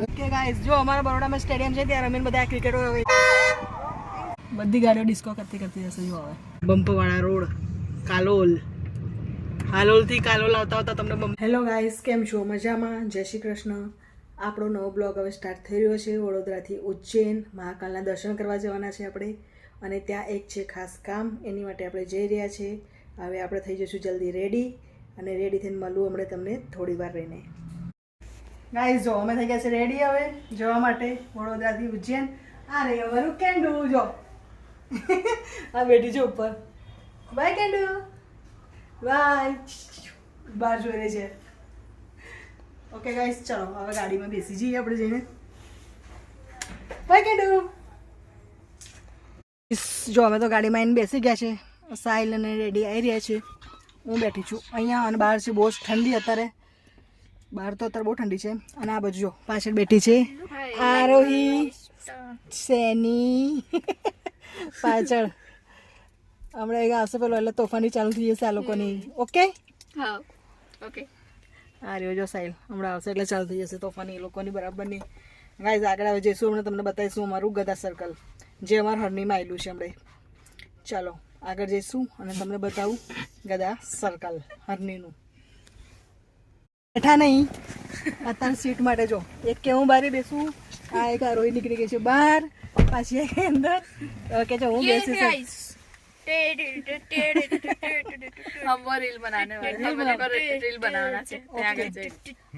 Okay guys, જો અમારા બરોડામાં stadium છે ત્યાં રમીને બધા ક્રિકેટો હવે બધી ગાડીઓ ડિસ્કો કરતી જશે. જો હવે બમ્પવાળા રોડ, કાલોલ, હાલોલથી કાલોલ આવતા તમને. હેલો ગાઈસ, કેમ છો? મજામાં? જય શ્રી કૃષ્ણ. આપણો નવો બ્લોગ હવે સ્ટાર્ટ થઈ રહ્યો છે. વડોદરાથી ઉજ્જૈન મહાકાલના દર્શન કરવા જવાના છે આપણે, અને ત્યાં એક છે ખાસ કામ, એની માટે આપણે જઈ રહ્યા છીએ. હવે આપણે થઈ જઈશું જલ્દી રેડી, અને રેડી થઈને મળું હમણાં તમને થોડી વાર રહીને. ગાઈસ જો અમે થઈ ગયા છે રેડી હવે જવા માટે વડોદરાથી ઉજ્જૈન. આ રે અમારું કેન્ડુ, જો આ બેઠી છે ઉપર. બાય કેન્ડુ, બાય. બહાર જોઈ રહી છે. ઓકે ગાઈસ, ચલો હવે ગાડીમાં બેસી જઈએ આપણે જઈને. બાય કેન્ડુ. જો અમે તો ગાડીમાં આવીને બેસી ગયા છે. સાહિલ અને રેડી આવી રહ્યા છે. હું બેઠી છું અહીંયા, અને બહાર છે બહુ જ ઠંડી અત્યારે. બહાર તો અત્યારે બહુ ઠંડી છે. અને આ બાજુ જો પાછળ બેઠી છે આરોહી, સેની પાછળ. હમણાં એક આવશે પેલો એટલે તોફાની ચાલુ થઈ જશે આ લોકોની. ઓકે હા ઓકે. આ રહ્યો જો સાહિલ, હમણાં આવશે એટલે ચાલુ થઈ જશે તોફાની એ લોકોની બરાબરની. ગાઈઝ આગળ આવે જઈશું, હમણાં તમને બતાવીશું અમારું ગદા સર્કલ જે અમારા હરણીમાં આવેલું છે હમણાં. ચાલો આગળ જઈશું અને તમને બતાવું ગદા સર્કલ હરણીનું. બેઠા નહીં અત્યારે સીટ માટે. જો એક કેવું બારી બેસું, આ એક આરોહી નીકળી ગઈ છે બહાર, પાછી એક અંદર. ઓકે જો હું બેસીશ. हम वो रील बनाने वाले हैं, मेरे को रील बनाना है.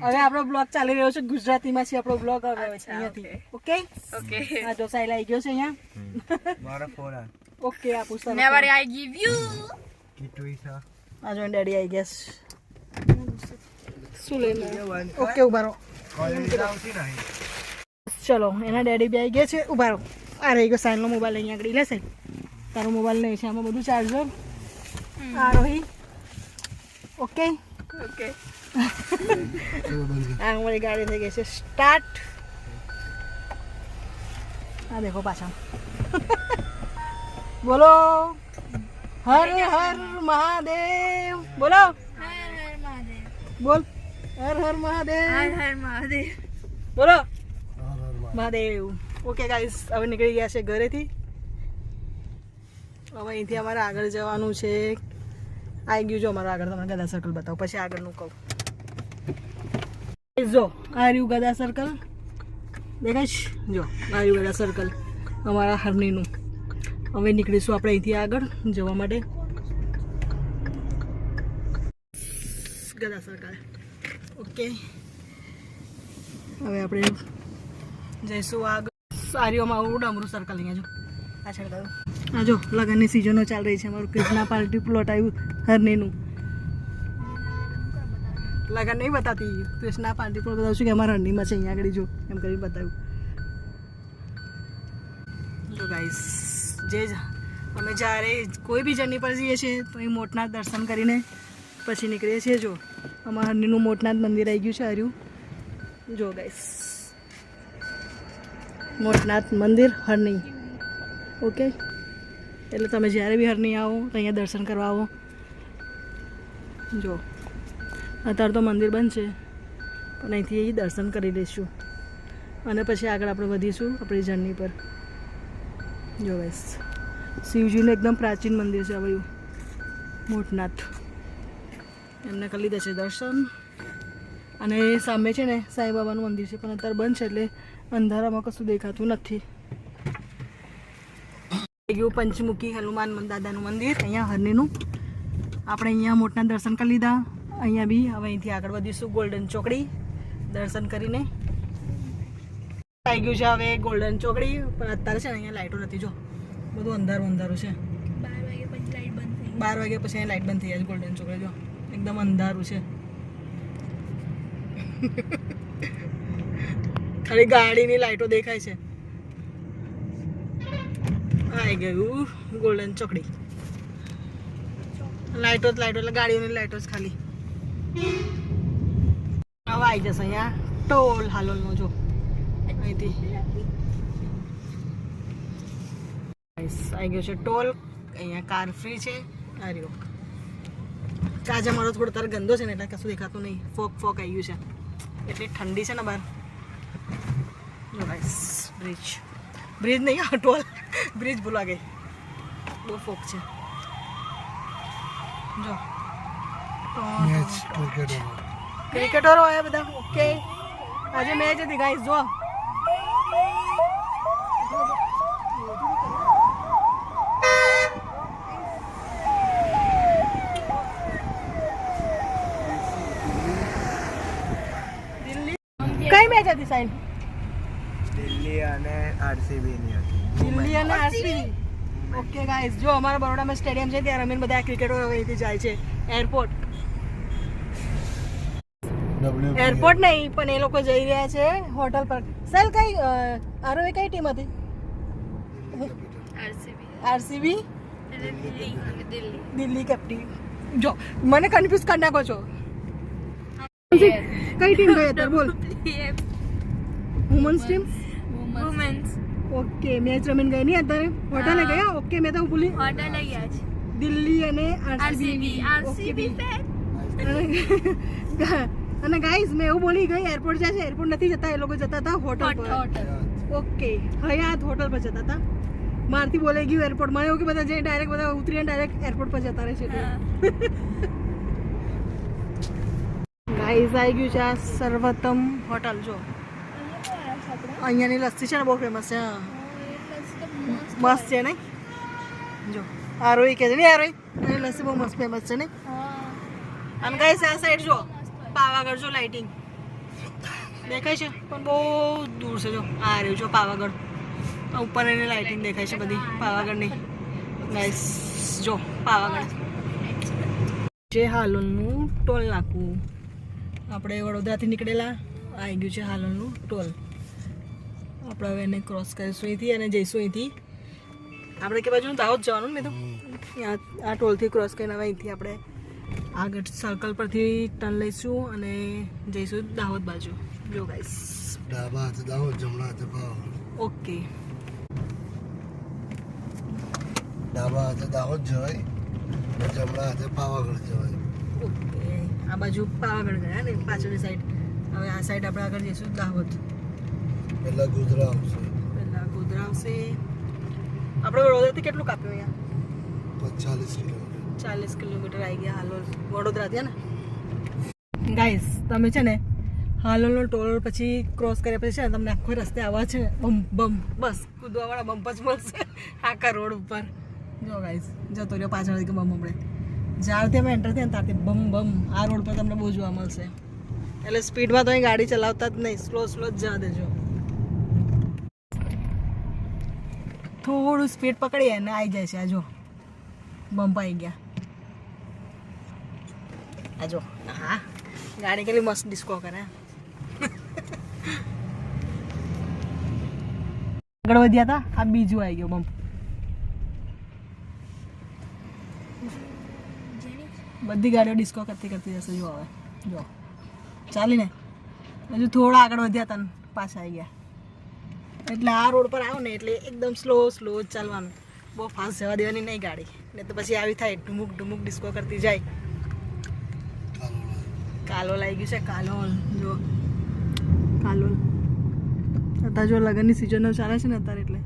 હવે આપણો બ્લોગ ચાલી રહ્યો છે ગુજરાતીમાં છે આપણો બ્લોગ હવે અહીંયાથી. Okay okay. આ જો સાઈલ આવી ગયો છે અહીંયા. મારા ફોન ઓકે આ પૂછતા Never I give you. કીટુઈ સા આ જો ડેડી આવી ગયા છે. શું લઈને? ઓકે ઉભા રહો. કોલેજ આવતી નહીં. ચલો એના ડેડી બી આવી ગયા છે. ઉભા રહો. આ રહી ગયો સાઈલનો મોબાઈલ અહીંયા આગળ લેશે. તારો મોબાઈલ નહીં છે આમાં બધું ચાર્જર. આરોહી ઓકે ओके. આ અમારી ગાડી થઈ ગઈ છે સ્ટાર્ટ. આ દેખો પાછા. બોલો હર હર મહાદેવ. બોલો हर हर महादेव. બોલ હર હર મહાદેવ. हर हर महादेव. બોલો મહાદેવ. ઓકે ગાઈસ, હવે નીકળી ગયા છે ઘરેથી. હવે અહીંથી અમારે આગળ જવાનું છે. આવી ગયું જો અમારું આગળ. તમને ગદા સર્કલ બતાવું પછી આગળનું કહું. જો આ રહ્યું ગદા સર્કલ, દેખાય છે? જો આ રહ્યું ગદા સર્કલ અમારા હરણીનું. હવે નીકળીશું આપણે અહીંથી આગળ જવા માટે. ગદા સર્કલ ઓકે. હવે આપણે જઈશું આગળ. સારીઓમાં આવું ડામરું સર્કલ અહીંયા જો પાછળ ગયું. આ જો લગ્નની સિઝનો ચાલી રહી છે. અમારું કૃષ્ણા પાર્ટી પ્લોટ આવ્યું હરણીનું. લગ્ન નહીં બતાતી, કૃષ્ણા પાર્ટી પ્લોટ બતાવું છું કે અમારા હરણીમાં છે અહીંયા આગળ. જો એમ કરી બતાવ્યું. જો ગાઈસ, જે અમે જ્યારે કોઈ બી જર્ની પર જઈએ છીએ તો અહીં મોટનાથ દર્શન કરીને પછી નીકળીએ છીએ. જો અમારા હરણીનું મોટનાથ મંદિર આવી ગયું છે હર્યું. જો ગાઈસ, મોટનાથ મંદિર હરણી. ઓકે, એટલે તમે જ્યારે બી હરણી આવો તો અહીંયા દર્શન કરવા આવો. જો અત્યારે તો મંદિર બંધ છે, પણ અહીંથી દર્શન કરી લઈશું અને પછી આગળ આપણે વધીશું આપણી જર્ની પર. જો બસ શિવજીનું એકદમ પ્રાચીન મંદિર છે આ બધું મોટનાથ. એમને કરી લીધા છે દર્શન. અને સામે છે ને સાંઈબાબાનું મંદિર છે, પણ અત્યારે બંધ છે એટલે અંધારામાં કશું દેખાતું નથી. ગયું પંચમુખી હનુમાન દાદાનું મંદિર અહીંયા હરણીનું. આપણે અહીંયા મોટના દર્શન કરી લીધા. અહીંયા બી હવે અહીંથી આગળ વધીશું ગોલ્ડન ચોકડી દર્શન કરીને. આવી ગયું છે હવે ગોલ્ડન ચોકડી, પણ અત્યારે છે ને અહીંયા લાઇટો નથી. જો બધું અંધારું અંધારું છે. 12 વાગ્યા પછી અહીંયા લાઇટ બંધ થઈ જાય છે ગોલ્ડન ચોકડી. જો એકદમ અંધારું છે. ખાલી ગાડીની લાઇટો દેખાય છે. આવી ગયું ગોલ્ડન ચોકડી. લાઇટો જ લાઇટો એટલે ગાડીઓની લાઇટો જ ખાલી. હવે આવી જશે અહીંયા ટોલ હાલોલનો. જો અહીંથી આવી ગયો છે ટોલ. અહીંયા કાર ફ્રી છે. આ રહ્યો આજે મારો થોડો તારે ગંદો છે ને એટલે કશું દેખાતું નહીં. ફોક આવી ગયું છે, એટલી ઠંડી છે ને બહાર. જો ગાઈસ બ્રિજ નહીં, ટોલ બ્રિજ ભૂલા ગઈ, બહુ ફોક છે. જો મેચ ક્રિકેટ ક્રિકેટરો આવ્યા બધા. ઓકે, આજે મેચ હતી ગાઈસ. જો કઈ મેચ હતી સાહેબ? દિલ્હી અને આરસીબી ની હતી. દિલ્હી અને આરસીબી. ઓકે ગાઈસ, જો અમારા બરોડામાં સ્ટેડિયમ છે ત્યાં રમીને બધા ક્રિકેટરો અહીંથી જાય છે એરપોર્ટ. એરપોર્ટ નહીં પણ એ લોકો જઈ રહ્યા છે હોટલ પર. સર કઈ આરોએ કઈ ટીમ હતી? RCB Delhi captain. જો મને કન્ફ્યુઝ કરી નાખો છો. કઈ ટીમ ગઈ અત્યારે બોલ? Women's team. ઓકે, મેચ રમીને ગઈ નહીં અત્યારે હોટલે ગયા. ઓકે, મેં તો ભૂલી. દિલ્હી અને આરસીબી. અને ગાઈઝ મેં એવું બોલી ગઈ એરપોર્ટ જાય છે. એરપોર્ટ નથી જતા, એ લોકો જતા હતા હોટલ પર. ઓકે, હયાત હોટલ પર જતા હતા. મારથી બોલાઈ ગયું એરપોર્ટ. મને એવું કે બધા જઈને ડાયરેક્ટ બધા ઉતરીને ડાયરેક્ટ એરપોર્ટ પર જતા રહે છે. ગાઈઝ આવી ગયું છે આ સર્વોત્તમ હોટલ. જો અહીંયાની લસ્સી છે ને બહુ ફેમસ છે. મસ્ત છે ને? જો આરોઈ કે છે ને, આરોઈ એની લસ્સી બહુ મસ્ત ફેમસ છે ને. અને ગાઈઝ આ સાઈડ જો પાવાગઢ. જો લાઇટિંગ દેખાય છે પણ બહુ દૂર છે. જો આ રહ્યું જો પાવાગઢ. ઉપર એની લાઇટિંગ દેખાય છે બધી પાવાગઢની. ગાઈઝ જો પાવાગઢ જે હાલોલનું ટોલ નાખવું. આપણે વડોદરાથી નીકળેલા, આવી ગયું છે હાલોલનું ટોલ. આપણે હવે એને ક્રોસ કરીશું અહીંથી અને જઈશું અહીંથી. આપણે કે બાજુ દાહોદ જવાનું ને? મેં તો આ ટોલથી ક્રોસ કરીને હવે અહીંથી આપણે આગળ સર્કલ પરથી ટર્ન લઈશું અને જઈશું દાહોદ બાજુ. જો ગાઈસ ડાબા હાથે દાહોદ, જમણા હાથે પાવાગઢ. ઓકે, ડાબા હાથે દાહોદ જવાય, જમણા હાથે પાવાગઢ જવાય. ઓકે, આ બાજુ પાવાગઢ ગયા ને પાછળની સાઈડ. હવે આ સાઈડ આપણે આગળ જઈશું દાહોદ. પહેલા ગોધરા આવશે. પહેલાં ગોધરા આવશે. આપણે વડોદરાથી કેટલું કાપ્યું? અહીંયા 40 કિલોમીટર. 40 કિલોમીટર આવી ગયા હાલોલ વડોદરાથી ને. ગાઈસ તમે છે ને હાલોલનો ટોલ પછી ક્રોસ કર્યા પછી છે ને તમને આખો રસ્તે આવવા છે બમ બમ, બસ કૂદવાવાળા બમ્પ જ મળશે આખા રોડ ઉપર. જો ગાઈસ જતો રહ્યો પાછળથી કે બમ હમણે. જ્યારથી અમે એન્ટર થયા ને ત્યારથી બમ બમ આ રોડ પર તમને બહુ જોવા મળશે. એટલે સ્પીડમાં તો અહીં ગાડી ચલાવતા જ નહીં, સ્લો જ જવા દેજો. થોડું સ્પીડ પકડીએ ને આવી જાય છે. આ જો બમ્પ આવી ગયા. આ જો હા, ગાડી કેટલી મસ્ત ડિસ્કો કરે. આગળ વધ્યા હતા, આ બીજું આવી ગયું બમ્પ. બધી ગાડીઓ ડિસ્કો કરતી જશે. જો હવે જો ચાલીને હજુ થોડા આગળ વધ્યા હતા ને પાછા આવી ગયા. એટલે આ રોડ પર આવો ને એટલે એકદમ સ્લો જ ચાલવાનું. બહુ ફાસ્ટ જવા દેવાની નહીં ગાડી, ને તો પછી આવી થાય ઢુમુક ડિસ્કો કરતી જાય. કાલોલ આવી ગયું છે. કાલોલ જો કાલોલ અત્યારે જો લગ્નની સિઝન ચાલે છે ને અત્યારે એટલે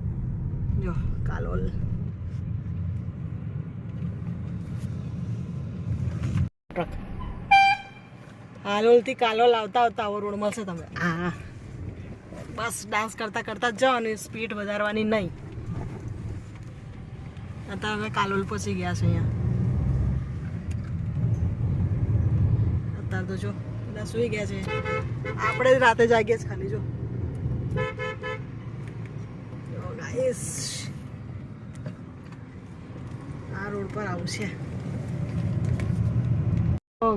જો કાલોલ. હાલોલથી કાલોલ આવતા આવો રોડ મળશે તમને. હા, બસ ડાન્સ કરતા જ જાઓ અને સ્પીડ વધારવાની નહીં. અત્યારે અમે કાલોલ પહોંચી ગયા છે. અહીંયા અત્યારે તો જો બધા સૂઈ ગયા છે. આપણે જ રાતે જાગીએ જ ખાલી. જો ગાઈસ આ રોડ પર આવું છે.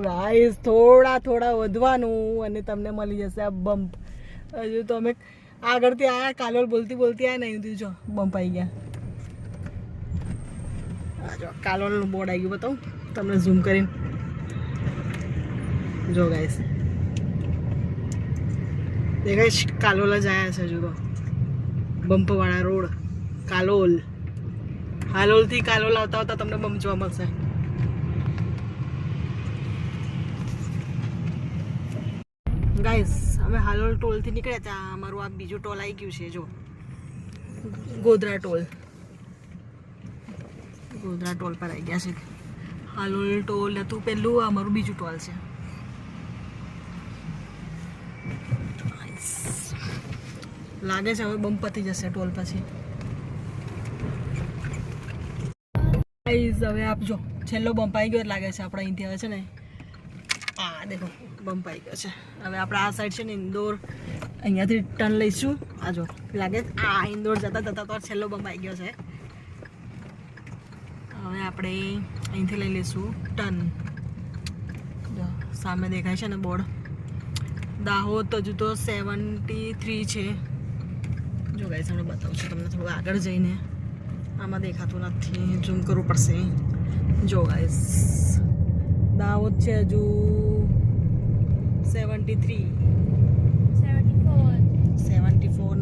ગાઈસ થોડા વધવાનું અને તમને મળી જશે આ બમ્પ. હજુ તો અમે આગળથી આયા, કાલોલ બોલતી આયા નહીં જો બમ્પ આવી ગયા. આ જો કાલોલનું બોર્ડ આવી ગયું, બતાવું તમને ઝૂમ કરીને. જો ગાઈસ દેખાય કાલોલ જ આવ્યા છે. હજુ તો બમ્પવાળા રોડ કાલોલ. હાલોલથી કાલોલ આવતા તમને બમ્પ જોવા મળશે. ગાઈસ અમે હાલોલ ટોલથી નીકળ્યા હતા. અમારું આ બીજું ટોલ આવી ગયું છે. જો ગોધરા ટોલ પર આવી ગયા છે. હાલોલ ટોલ હતું પેલું, અમારું બીજું ટોલ છે. લાગે છે હવે બમ્પ પતી જશે ટોલ પછી. હવે આપજો છેલ્લો બમ્પ આવી ગયો લાગે છે આપણે અહીંથી આવે છે ને. હા દેખો બમ્પ આવી ગયો છે. હવે આપણે આ સાઈડ છે ને ઇન્દોર, અહીંયાથી ટર્ન લઈશું. આ જો લાગે આ ઇન્દોર જતા જતા તો છેલ્લો બમ્પ આવી ગયો છે. હવે આપણે અહીંથી લઈ લઈશું ટર્ન. જો સામે દેખાય છે ને બોર્ડ. દાહોદ હજુ તો 73 છે. જો ગાઈસ હું બતાવું છું તમને થોડું આગળ જઈને. આમાં દેખાતું નથી, ઝૂમ કરવું પડશે. જો ગાઈસ દાહોદ છે હજુ 73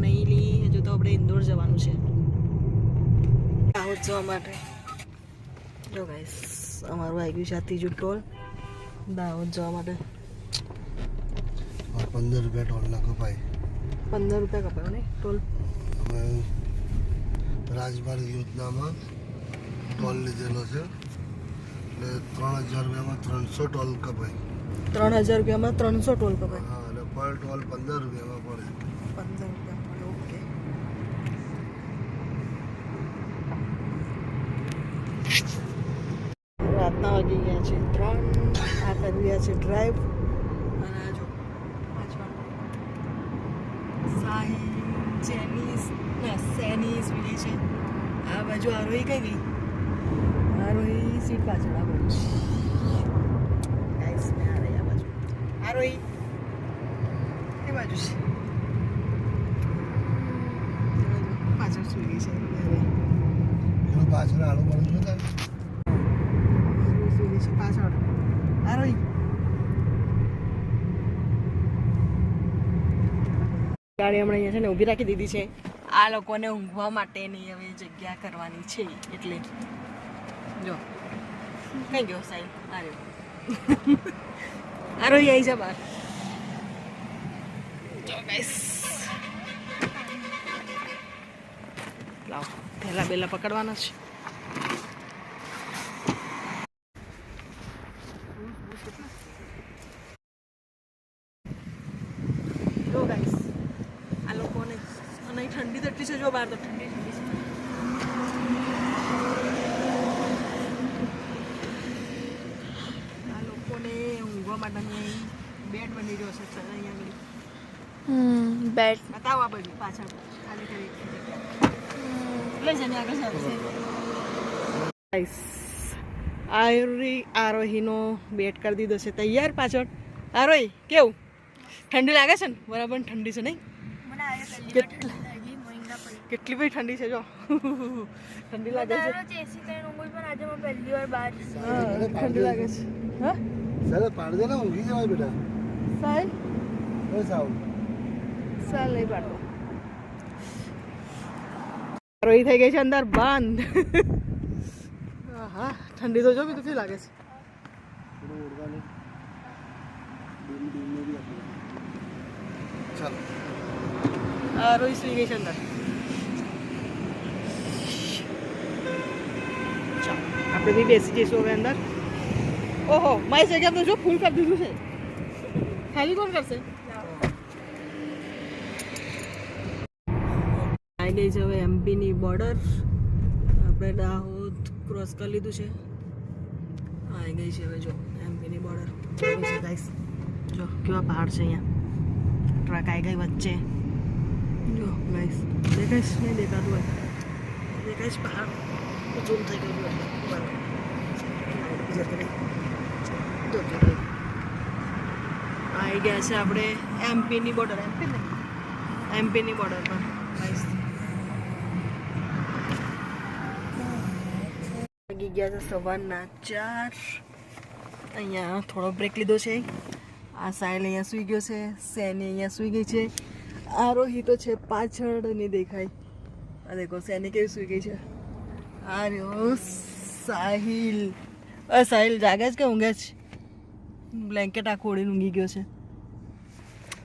નહીં લી, હજુ તો આપણે ઇન્દોર જવાનું છે દાહોદ જવા માટે. જો ગાઈસ અમારું આવી ગયું છે આ ત્રીજું ટોલ દાહોદ જવા માટે. 15 રૂપિયા ટોલ ના કપાય. 15 રૂપિયા કપાયો ને ટોલ. અમે રાજમાર્ગ યોજનામાં ટોલ લીધેલો છે એટલે 3000 રૂપિયામાં 300 ટોલ કપાય. 3000 રૂપિયામાં 300 ટોલ કપાય. હા, અને પર ટોલ 15 રૂપિયામાં પડે. 15 રૂપિયા પડે. ઓકે. રાતના વાગી ગયા છે 3. આ કરી રહ્યા છે ડ્રાઈવ. અને આ જો સાહિલ જેનીસ સેનીસ વિલે છે. આ બાજુ આરોહી કઈ ગઈ? આરોહી સીટ પાછળ આ બાજુ. ગાઈસ મેં આ રહી આ બાજુ. આરોહી એ બાજુ છે. પાછળ સુઈ ગઈ છે. એનું પાછળ આડું પડું છે તારે? સુઈ ગઈ છે પાછળ. આરોહી ગાડી હમણાં અહીંયા છે ને ઊભી રાખી દીધી છે. આ લોકોને ઊંઘવા માટેની હવે જગ્યા કરવાની છે એટલે. જો કઈ ગયો સાહેબ? આર્યો આરોહી આવી જા બહાર. જો ગાઈસ લાવો પહેલા બેલા પકડવાના છે. જો ગાઈસ આ લોકોને અને ઠંડી તો એટલી છે. જો બહાર તો ઠંડી છે. આ લોકોને ઊંઘવા માટેની બેડ બની રહ્યો છે. ચાલ અહીંયા આગળ બેડ બતાવો આ બધું પાછળ ખાલી કરી લઈ જઈને આગળ ચાલશે. ગાઈસ આરોહીનો બેટ કરી દીધો છે તૈયાર પાછળ. આરોહી કેવું ઠંડી લાગે છે ને? બરાબર ઠંડી છે નહીં? કેટલી બધી ઠંડી છે. જો ઠંડી લાગે છે. ઠંડી લાગે છે. હા સાલે પાડ દે ને, ઊંઘી જવાય બેટા. સાહેબ બસ આવું સાલ નહીં પાડતો. રોઈ થઈ ગઈ છે અંદર બંધ. હા ઠંડી તો જો બી કેટલી લાગે છે. ચાલો રોઈ સુઈ ગઈ છે અંદર. ચાલો આપણે બી બેસી જઈશું હવે અંદર. ઓહો મારી જગ્યા તો જો ફૂલ કરી દીધું છે. ખાલી કોણ કરશે? આવી ગઈ છે હવે એમપીની બોર્ડર. આપણે દાહોદ ક્રોસ કરી લીધું છે. આવી ગઈ છે હવે જો એમપીની બોર્ડર. ગાઈસ જો કેવા પહાડ છે અહીંયા. ટ્રક આવી ગઈ વચ્ચે. જો ગાઈસ દેખાઈશ નહીં દેખાતું હોય દેખાઈશ પહાડ ઝૂમ થઈ ગયું હોય બરાબર. આવી ગયા છે આપણે એમપીની બોર્ડર. એમપીની બોર્ડર પર ગાઈસ વાગી ગયા છે 4:15. અહીંયા થોડો બ્રેક લીધો છે. આ સાહેલ અહીંયા સૂઈ ગયો છે. સેની અહીંયા સૂઈ ગઈ છે. આરોહી તો છે પાછળ નહીં દેખાય. આ દેખો સેની કેવી સૂઈ ગઈ છે. આ રહ્યો સાહિલ. સાહિલ જાગે છે કે ઊંઘે છે? બ્લેન્કેટ આખો ઓળીને ઊંઘી ગયો છે.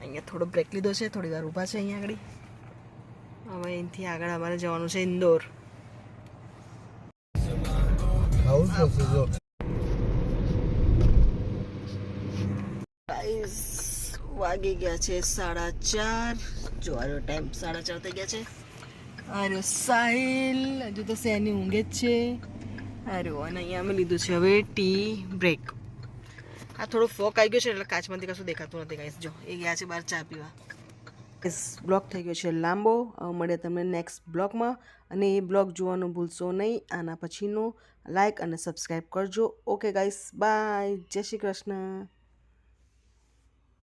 અહીંયા થોડો બ્રેક લીધો છે, થોડી વાર ઊભા છે અહીંયા આગળ. હવે અહીંથી આગળ અમારે જવાનું છે ઇન્દોર. આવું જ થશે જો. ગાઈસ વાગી ગયા છે 4:30. જોવાનો ટાઈમ 4:30 થઈ ગયા છે. અરે સાહિલ હજુ તો શેની ઊંઘે જ છે. અરે અને અહીંયા અમે લીધું છે હવે ટી બ્રેક. આ થોડો ફોક આવી ગયો છે એટલે કાચમાંથી કશું દેખાતું નથી ગાઈસ. જો એ ગયા છે બહાર ચા પીવા. બ્લોગ થઈ ગયો છે લાંબો. મળે તમને નેક્સ્ટ બ્લોગમાં, અને એ બ્લોગ જોવાનું ભૂલશો નહીં. આના પછીનો લાઈક અને સબસ્ક્રાઈબ કરજો. ઓકે ગાઈસ, બાય, જય શ્રી કૃષ્ણ.